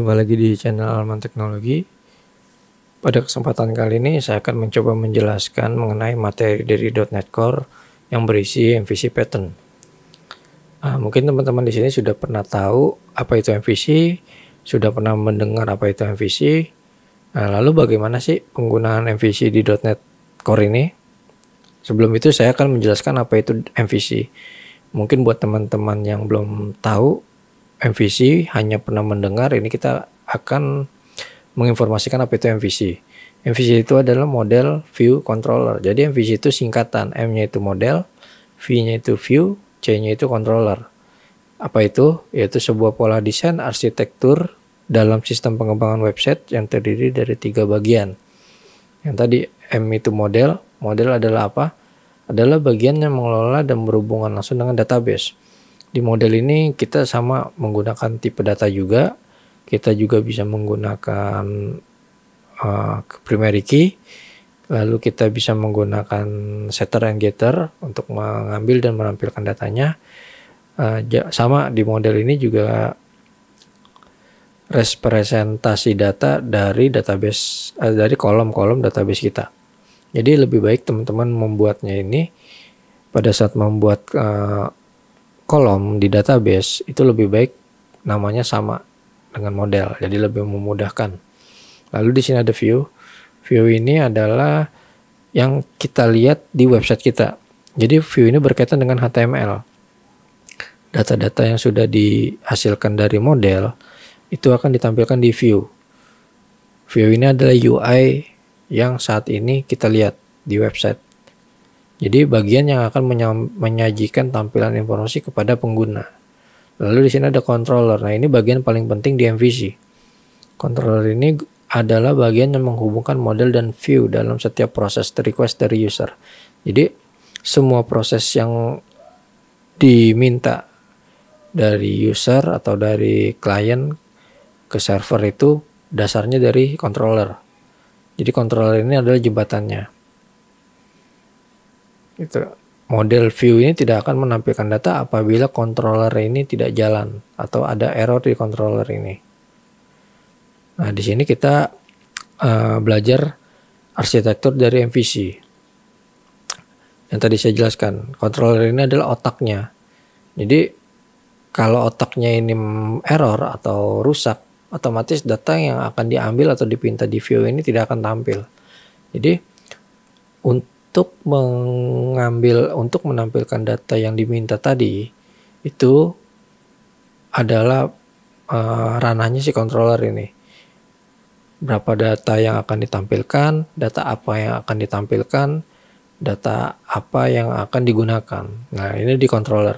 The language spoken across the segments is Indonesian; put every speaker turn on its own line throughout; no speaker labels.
Jumpa lagi di channel Alman Teknologi. Pada kesempatan kali ini saya akan mencoba menjelaskan mengenai materi dari .NET Core yang berisi MVC pattern. Mungkin teman-teman di sini sudah pernah tahu apa itu MVC, sudah pernah mendengar apa itu MVC. Lalu bagaimana sih penggunaan MVC di .NET Core ini? Sebelum itu saya akan menjelaskan apa itu MVC. Mungkin buat teman-teman yang belum tahu MVC, hanya pernah mendengar, ini kita akan menginformasikan apa itu MVC. MVC itu adalah model view controller. Jadi MVC itu singkatan, M-nya itu model, V-nya itu view, C-nya itu controller. Apa itu? Yaitu sebuah pola desain arsitektur dalam sistem pengembangan website yang terdiri dari 3 bagian. Yang tadi M itu model adalah apa? Adalah bagian yang mengelola dan berhubungan langsung dengan database. Di model ini kita sama menggunakan tipe data juga. Kita juga bisa menggunakan primary key. Lalu kita bisa menggunakan setter and getter untuk mengambil dan menampilkan datanya. Sama di model ini juga representasi data dari database, dari kolom-kolom database kita. Jadi lebih baik teman-teman membuatnya ini pada saat membuat kolom di database itu lebih baik namanya sama dengan model, jadi lebih memudahkan. Lalu di sini ada view. View ini adalah yang kita lihat di website kita. Jadi view ini berkaitan dengan HTML. Data-data yang sudah dihasilkan dari model itu akan ditampilkan di view. View ini adalah UI yang saat ini kita lihat di website. Jadi bagian yang akan menyajikan tampilan informasi kepada pengguna. Lalu di sini ada controller. Nah, ini bagian paling penting di MVC. Controller ini adalah bagian yang menghubungkan model dan view dalam setiap proses request dari user. Jadi semua proses yang diminta dari user atau dari klien ke server itu dasarnya dari controller. Jadi controller ini adalah jembatannya. Itu model view ini tidak akan menampilkan data apabila controller ini tidak jalan atau ada error di controller ini. Nah, di sini kita belajar arsitektur dari MVC. Yang tadi saya jelaskan, controller ini adalah otaknya. Jadi kalau otaknya ini error atau rusak, otomatis data yang akan diambil atau dipinta di view ini tidak akan tampil. Jadi untuk menampilkan data yang diminta tadi itu adalah ranahnya si controller ini. Berapa data yang akan ditampilkan, data apa yang akan ditampilkan, data apa yang akan digunakan. Nah, ini di controller.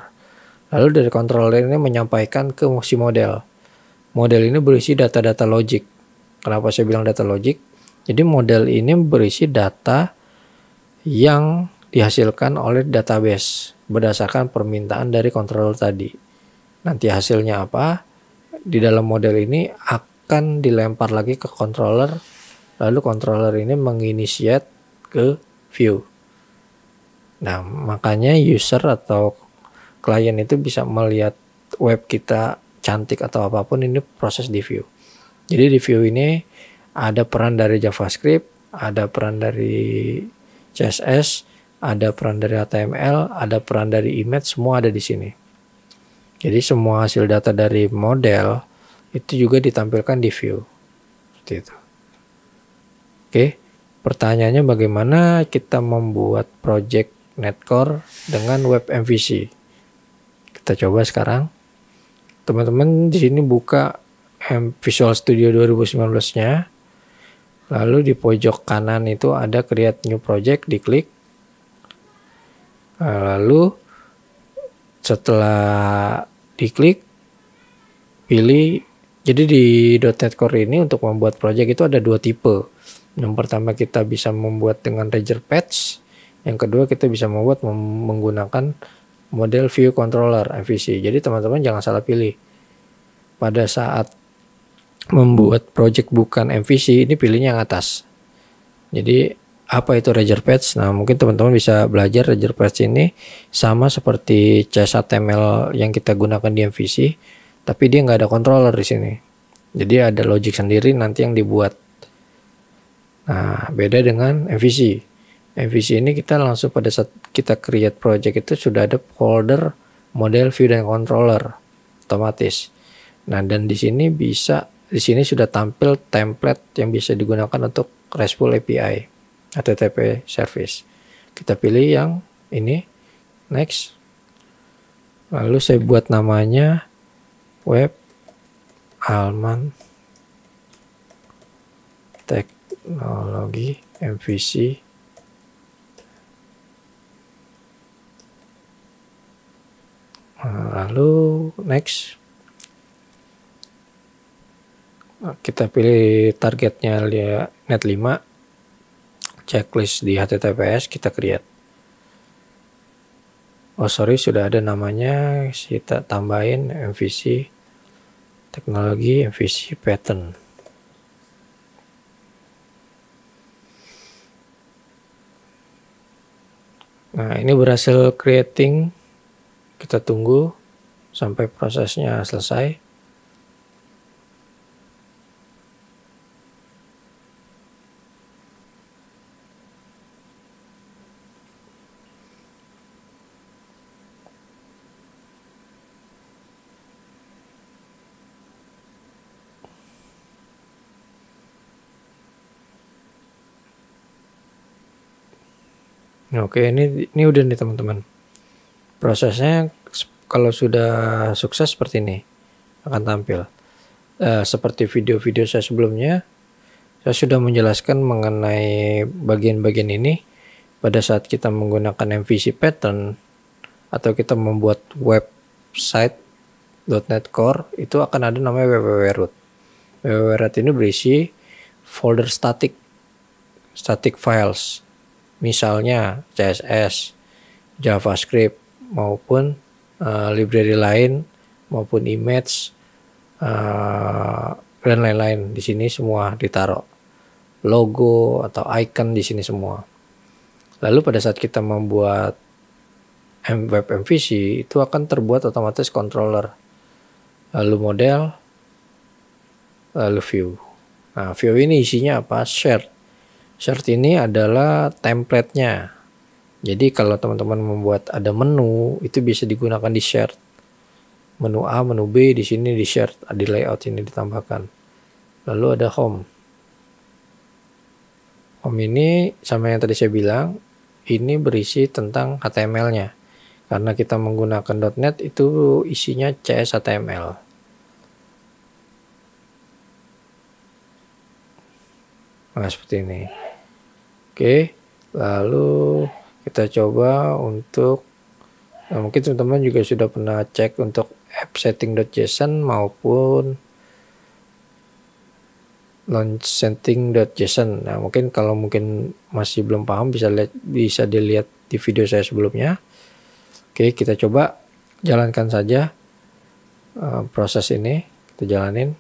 Lalu dari controller ini menyampaikan ke si model. Model ini berisi data-data logik. Kenapa saya bilang data logik? Jadi model ini berisi data yang dihasilkan oleh database berdasarkan permintaan dari controller tadi. Nanti hasilnya apa? Di dalam model ini akan dilempar lagi ke controller, lalu controller ini menginitiate ke view. Nah, makanya user atau klien itu bisa melihat web kita cantik atau apapun, ini proses di view. Jadi di view ini ada peran dari JavaScript, ada peran dari CSS, ada peran dari HTML, ada peran dari image, semua ada di sini. Jadi semua hasil data dari model itu juga ditampilkan di view. Seperti itu. Oke, pertanyaannya bagaimana kita membuat project .NET Core dengan web MVC? Kita coba sekarang. Teman-teman di sini buka Visual Studio 2019-nya. Lalu di pojok kanan itu ada create new project, diklik. Lalu setelah diklik, pilih. Jadi di .NET Core ini untuk membuat project itu ada 2 tipe. Yang pertama kita bisa membuat dengan Ranger Patch. Yang kedua kita bisa membuat menggunakan model view controller MVC. Jadi teman-teman jangan salah pilih. Pada saat membuat project bukan MVC, ini pilihnya yang atas. Jadi apa itu Ranger Patch? Nah, mungkin teman-teman bisa belajar Ranger Patch ini sama seperti CSS HTML yang kita gunakan di MVC, tapi dia nggak ada controller di sini. Jadi ada logic sendiri nanti yang dibuat. Nah, beda dengan MVC. MVC ini kita langsung pada saat kita create project itu sudah ada folder model, view, dan controller otomatis. Nah, dan di sini sudah tampil template yang bisa digunakan untuk RESTful API HTTP service. Kita pilih yang ini, next. Lalu saya buat namanya web Alman Teknologi MVC lalu next. Kita pilih targetnya net 5, checklist di HTTPS, kita create. Oh sorry, sudah ada namanya, kita tambahin MVC teknologi, MVC pattern. Nah, ini berhasil creating. Kita tunggu sampai prosesnya selesai. Oke, ini udah nih teman-teman. Prosesnya kalau sudah sukses seperti ini akan tampil. Seperti video-video saya sebelumnya, saya sudah menjelaskan mengenai bagian-bagian ini pada saat kita menggunakan MVC pattern atau kita membuat website .NET Core, itu akan ada namanya www-root. Www-root ini berisi folder static files. Misalnya CSS, JavaScript, maupun library lain, maupun image, dan lain-lain. Di sini semua ditaruh. Logo atau icon di sini semua. Lalu pada saat kita membuat web MVC, itu akan terbuat otomatis controller. Lalu model, lalu view. Nah, view ini isinya apa? Shared. Shared ini adalah template-nya. Jadi kalau teman-teman membuat ada menu, itu bisa digunakan di shared. Menu A, menu B di sini di shared, di layout ini ditambahkan. Lalu ada home. Home ini sama yang tadi saya bilang, ini berisi tentang HTML-nya. Karena kita menggunakan .NET itu isinya CS HTML. Nah, seperti ini. Oke, lalu kita coba untuk mungkin teman-teman juga sudah pernah cek untuk app setting.json maupun launch setting.json. Nah, mungkin kalau masih belum paham bisa dilihat di video saya sebelumnya. Oke, kita coba jalankan saja proses ini, kita jalanin.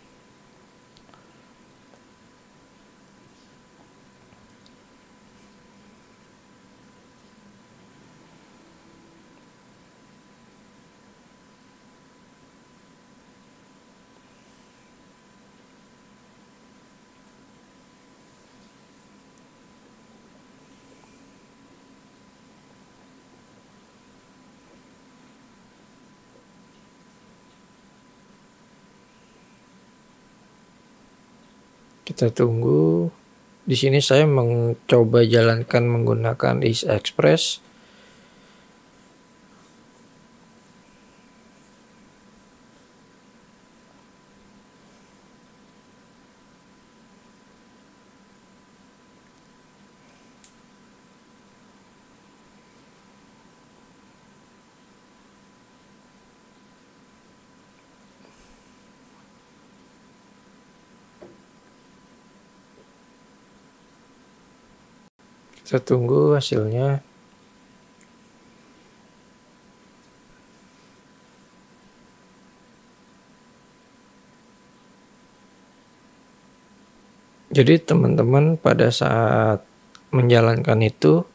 Kita tunggu. Di sini saya mencoba jalankan menggunakan Ease Express. Kita tunggu hasilnya. Jadi teman-teman pada saat menjalankan itu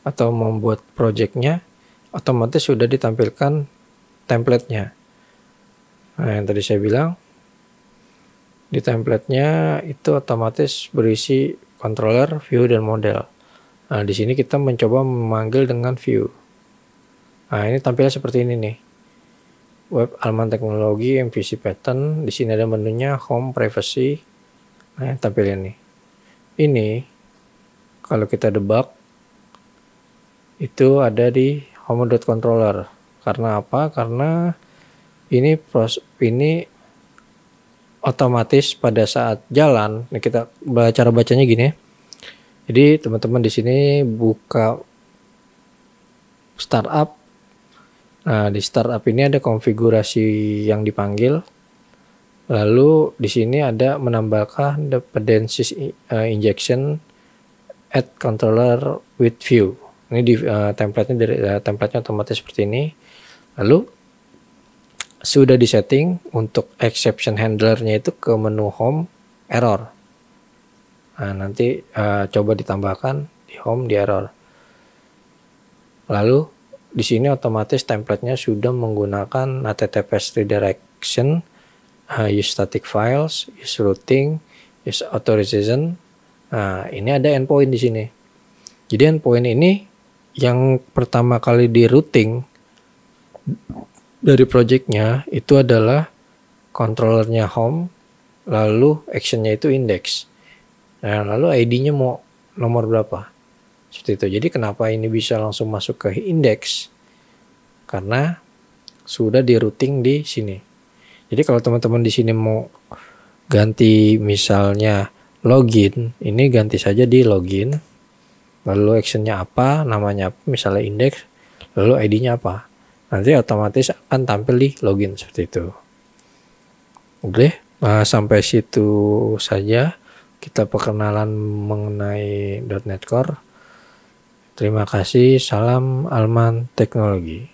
atau membuat projectnya, otomatis sudah ditampilkan template-nya. Nah, yang tadi saya bilang, Di templatenya itu otomatis berisi controller, view, dan model. Nah, di sini kita mencoba memanggil dengan view. Nah, ini tampilnya seperti ini nih. Web Alman Teknologi, MVC Pattern. Di sini ada menunya Home, Privacy. Nah, tampilnya nih. Ini kalau kita debug itu ada di home.controller. Karena apa? Karena ini otomatis pada saat jalan. Nih kita cara bacanya gini ya. Jadi teman-teman di sini buka startup. Nah, di startup ini ada konfigurasi yang dipanggil. Lalu di sini ada menambahkan dependencies injection add controller with view. Ini di templatenya otomatis seperti ini. Lalu sudah disetting untuk exception handlernya itu ke menu home error. Nah, nanti coba ditambahkan di home di error. Lalu di sini otomatis templatenya sudah menggunakan HTTPS redirection, use static files, use routing, use authorization. Nah, ini ada endpoint di sini. Jadi endpoint ini yang pertama kali di routing dari projectnya itu adalah controllernya home, lalu actionnya itu index. Nah, lalu ID-nya mau nomor berapa? Seperti itu. Jadi kenapa ini bisa langsung masuk ke index? Karena sudah di routing di sini. Jadi kalau teman-teman di sini mau ganti misalnya login, ini ganti saja di login. Lalu actionnya apa, namanya apa, misalnya index, lalu ID-nya apa. Nanti otomatis akan tampil di login seperti itu. Oke, sampai situ saja kita perkenalan mengenai .NET Core. Terima kasih, salam Alman Teknologi.